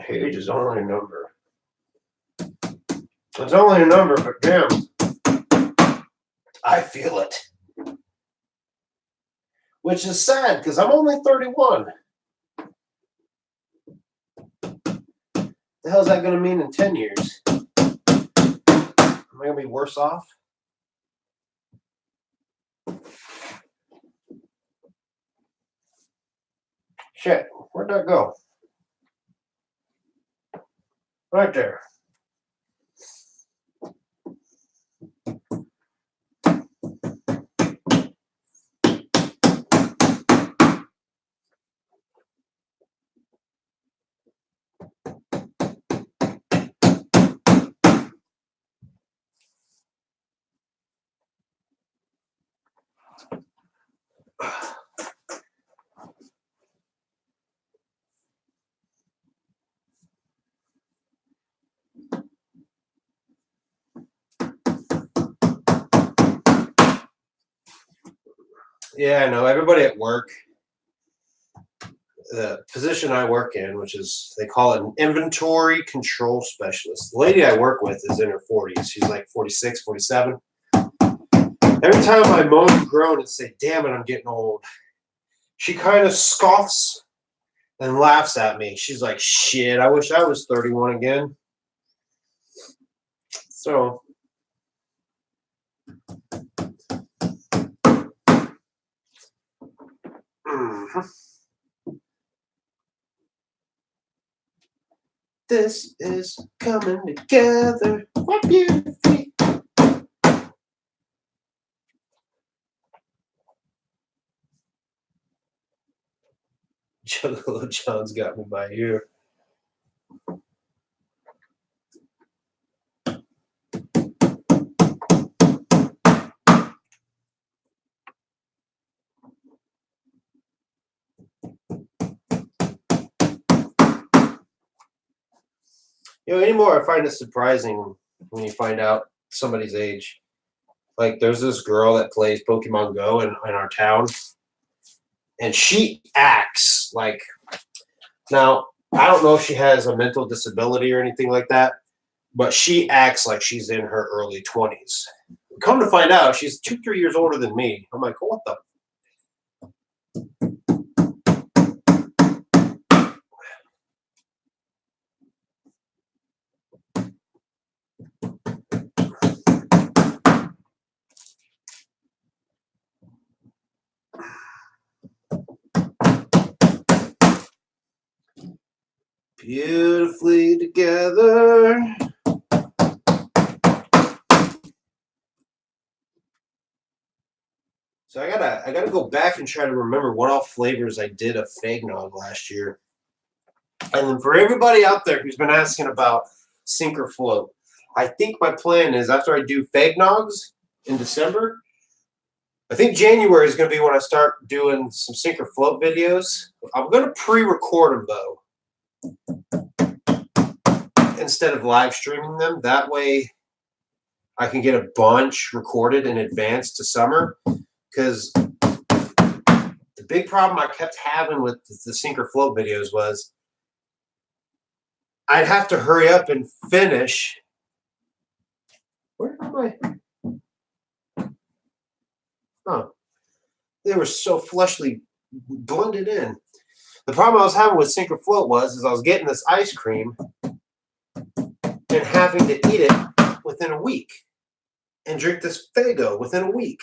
Age is only a number. It's only a number, but damn, I feel it. Which is sad because I'm only 31. The hell is that going to mean in 10 years? Am I going to be worse off? Shit, where'd that go? Right there. Yeah, I know. Everybody at work, the position I work in, which is, they call it an inventory control specialist. The lady I work with is in her 40s. She's like 46, 47. Every time I moan and groan and say, damn it, I'm getting old, she kind of scoffs and laughs at me. She's like, shit, I wish I was 31 again. So This is coming together quite beautifully. Juggalo John's got me by ear. You know, anymore, I find it surprising when you find out somebody's age. Like, there's this girl that plays Pokemon Go in our town, and she acts like, now, I don't know if she has a mental disability or anything like that, but she acts like she's in her early 20s. Come to find out, she's 2-3 years older than me. I'm like, what the? Beautifully together. So I gotta go back and try to remember what all flavors I did of Fagnog last year. And then for everybody out there who's been asking about Sink or Float, I think my plan is after I do Fagnogs in December, I think January is going to be when I start doing some Sink or Float videos. I'm going to pre-record them though, instead of live streaming them. That way I can get a bunch recorded in advance to summer. Because the big problem I kept having with the Sink or Float videos was I'd have to hurry up and finish. Where am I? Oh, they were so flushly blended in. The problem I was having with Sink or Float was I was getting this ice cream and having to eat it within a week and drink this Faygo within a week.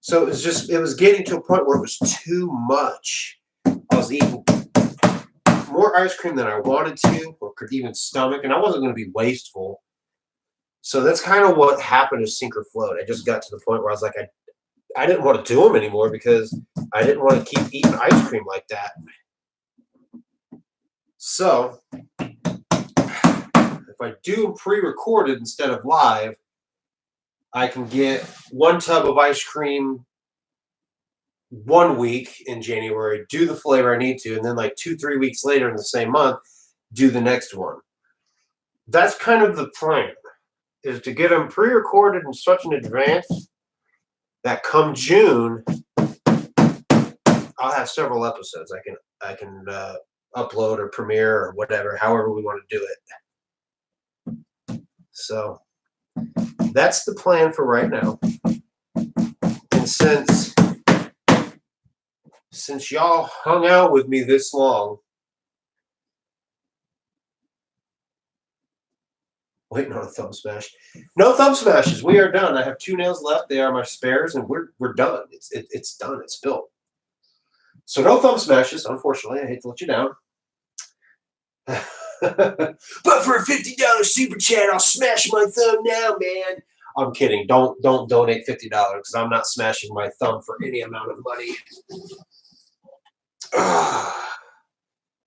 So it was getting to a point where it was too much. I was eating more ice cream than I wanted to or could even stomach, and I wasn't going to be wasteful. So that's kind of what happened to Sink or Float. I just got to the point where I was like, I didn't want to do them anymore because I didn't want to keep eating ice cream like that. So if I do them pre-recorded instead of live, I can get one tub of ice cream 1 week in January, do the flavor I need to, and then like 2-3 weeks later in the same month, do the next one. That's kind of the plan, is to get them pre-recorded in such an advance that come June, I'll have several episodes I can upload or premiere or whatever, however we want to do it. So that's the plan for right now. And since y'all hung out with me this long, waiting on a thumb smash. No thumb smashes. We are done. I have 2 nails left. They are my spares, and we're done. It's done. It's built. So no thumb smashes, unfortunately. I hate to let you down. But for a $50 super chat, I'll smash my thumb now, man. I'm kidding. Don't donate $50 because I'm not smashing my thumb for any amount of money.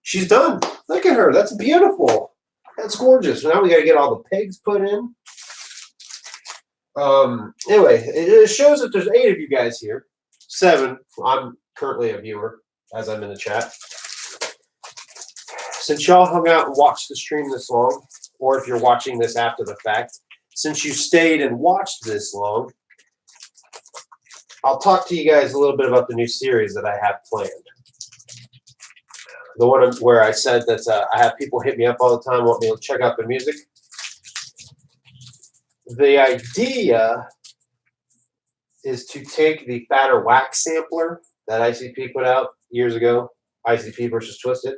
She's done. Look at her. That's beautiful. That's gorgeous. Now we got to get all the pigs put in. Anyway, it shows that there's 8 of you guys here. 7. I'm currently a viewer as I'm in the chat. Since y'all hung out and watched the stream this long, or if you're watching this after the fact, since you stayed and watched this long, I'll talk to you guys a little bit about the new series that I have planned. The one where I said that I have people hit me up all the time, want me to check out their music. The idea is to take the Fatter Whack sampler that ICP put out years ago, ICP versus Twisted.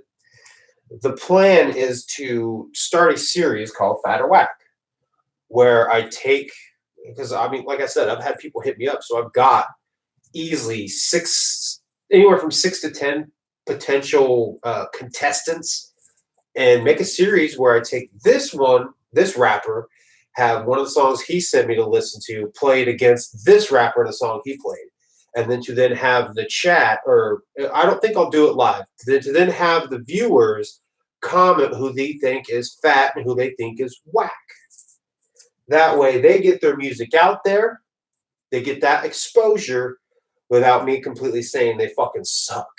The plan is to start a series called Fatter Whack, where I take because I mean, like I said, I've had people hit me up, so I've got easily anywhere from 6 to 10 potential contestants, and make a series where I take this rapper, have one of the songs he sent me to listen to played against this rapper in a song he played, and then have the chat, or I don't think I'll do it live, to then have the viewers comment who they think is fat and who they think is whack. That way they get their music out there, they get that exposure without me completely saying they fucking suck.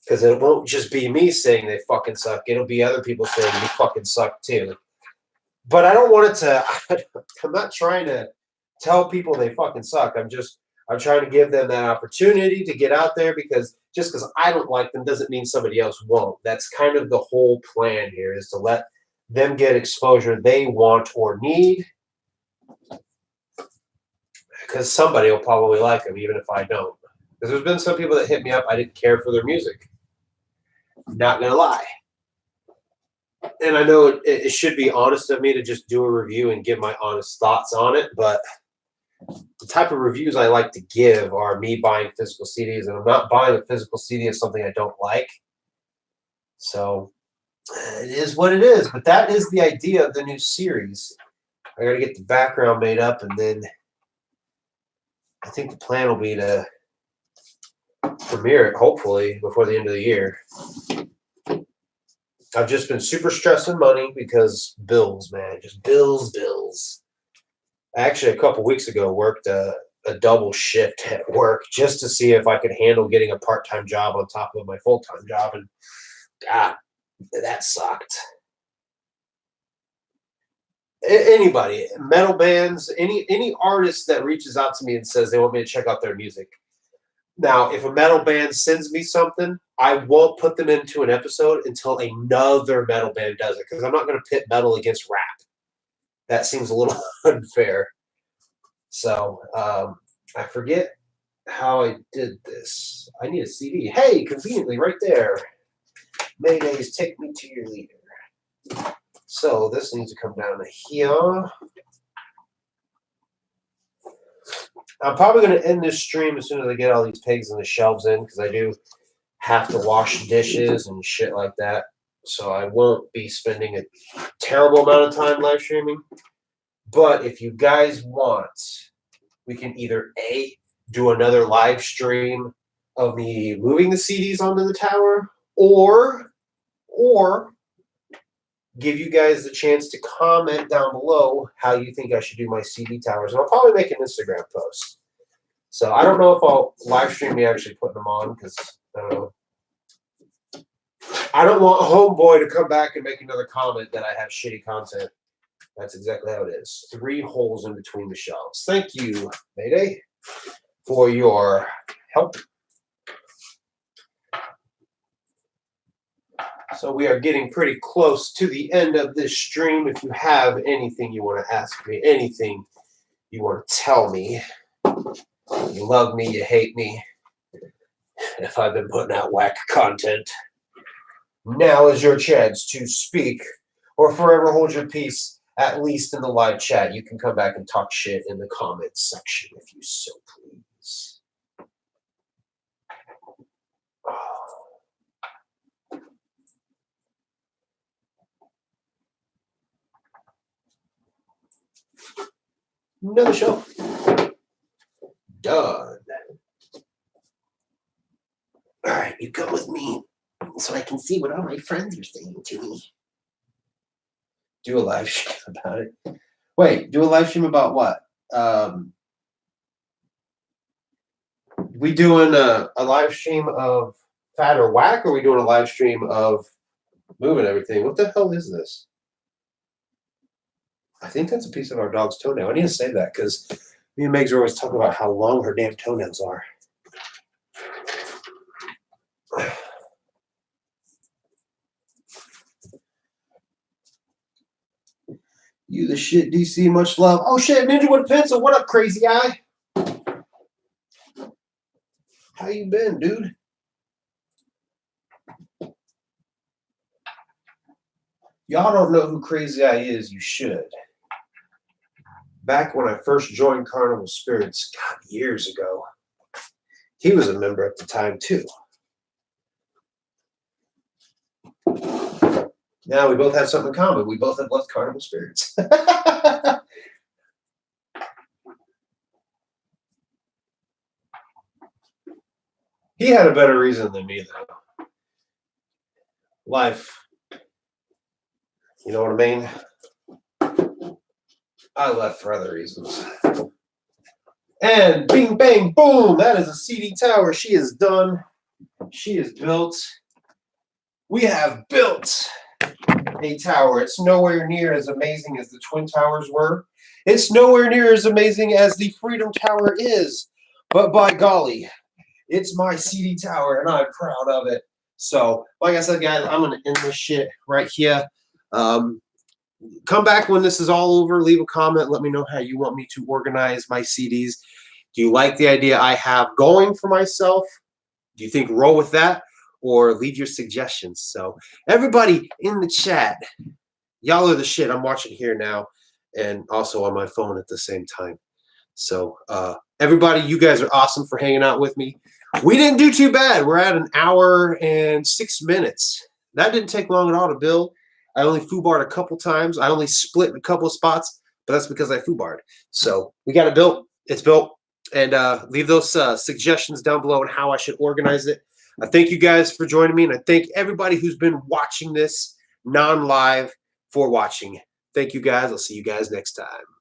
Because it won't just be me saying they fucking suck. It'll be other people saying you fucking suck too. But I don't want it to, I'm not trying to tell people they fucking suck. I'm trying to give them that opportunity to get out there, because just because I don't like them doesn't mean somebody else won't. That's kind of the whole plan here, is to let them get exposure they want or need. Because somebody will probably like them, even if I don't. Because there's been some people that hit me up, I didn't care for their music. Not gonna lie. And I know it should be honest of me to just do a review and give my honest thoughts on it, but the type of reviews I like to give are me buying physical CDs, and I'm not buying a physical CD of something I don't like. So it is what it is, but that is the idea of the new series. I gotta get the background made up, and then I think the plan will be to premiere it, hopefully, before the end of the year. I've just been super stressing money because bills, man. Just bills. Actually, a couple weeks ago, worked a double shift at work just to see if I could handle getting a part-time job on top of my full-time job. And God, that sucked. Anybody, metal bands, any artist that reaches out to me and says they want me to check out their music. Now, if a metal band sends me something, I won't put them into an episode until another metal band does it, because I'm not going to pit metal against rap. That seems a little unfair. So, I forget how I did this. I need a CD. Hey, conveniently right there. Mayday's Take Me to Your Leader. So, this needs to come down to here. I'm probably going to end this stream as soon as I get all these pigs and the shelves in, because I do have to wash dishes and shit like that. So I won't be spending a terrible amount of time live streaming. But if you guys want, we can either A, do another live stream of me moving the CDs onto the tower, or give you guys the chance to comment down below how you think I should do my CD towers. And I'll probably make an Instagram post. So I don't know if I'll live stream me actually putting them on, because I don't know. I don't want Homeboy to come back and make another comment that I have shitty content. That's exactly how it is. 3 holes in between the shelves. Thank you, Mayday, for your help. So we are getting pretty close to the end of this stream. If you have anything you want to ask me, anything you want to tell me, you love me, you hate me, if I've been putting out whack content, now is your chance to speak or forever hold your peace, at least in the live chat. You can come back and talk shit in the comments section if you so please. Another show. Done. All right, you come with me so I can see what all my friends are saying to me. Do a live stream about it. Wait, do a live stream about what? We doing a live stream of fat or whack, or are we doing a live stream of moving everything? What the hell is this? I think that's a piece of our dog's toenail. I need to say that, because me and Megs are always talking about how long her damn toenails are. You the shit, DC. Much love. Oh shit, Ninja with a pencil. What up, crazy eye? How you been, dude? Y'all don't know who Crazy Eye is. You should. back when I first joined Carnival Spirits, God, years ago. He was a member at the time too. Now we both have something in common. We both have left Carnival Spirits. He had a better reason than me, though. Life. You know what I mean? I left for other reasons. And bing, bang, boom. That is a CD tower. She is done. She is built. We have built a tower. It's nowhere near as amazing as the Twin Towers were. It's nowhere near as amazing as the Freedom Tower is. But by golly, it's my CD tower, and I'm proud of it. So, like I said, guys, I'm going to end this shit right here. Come back when this is all over. Leave a comment. Let me know how you want me to organize my CDs. Do you like the idea I have going for myself? Do you think roll with that? Or leave your suggestions. So, everybody in the chat, y'all are the shit. I'm watching here now and also on my phone at the same time. So, everybody, you guys are awesome for hanging out with me. We didn't do too bad. We're at 1 hour and 6 minutes. That didn't take long at all to build. I only foobarred a couple times. I only split in a couple of spots, but that's because I foobarred. So we got it built. It's built. And leave those suggestions down below on how I should organize it. I thank you guys for joining me, and I thank everybody who's been watching this non-live for watching. Thank you guys. I'll see you guys next time.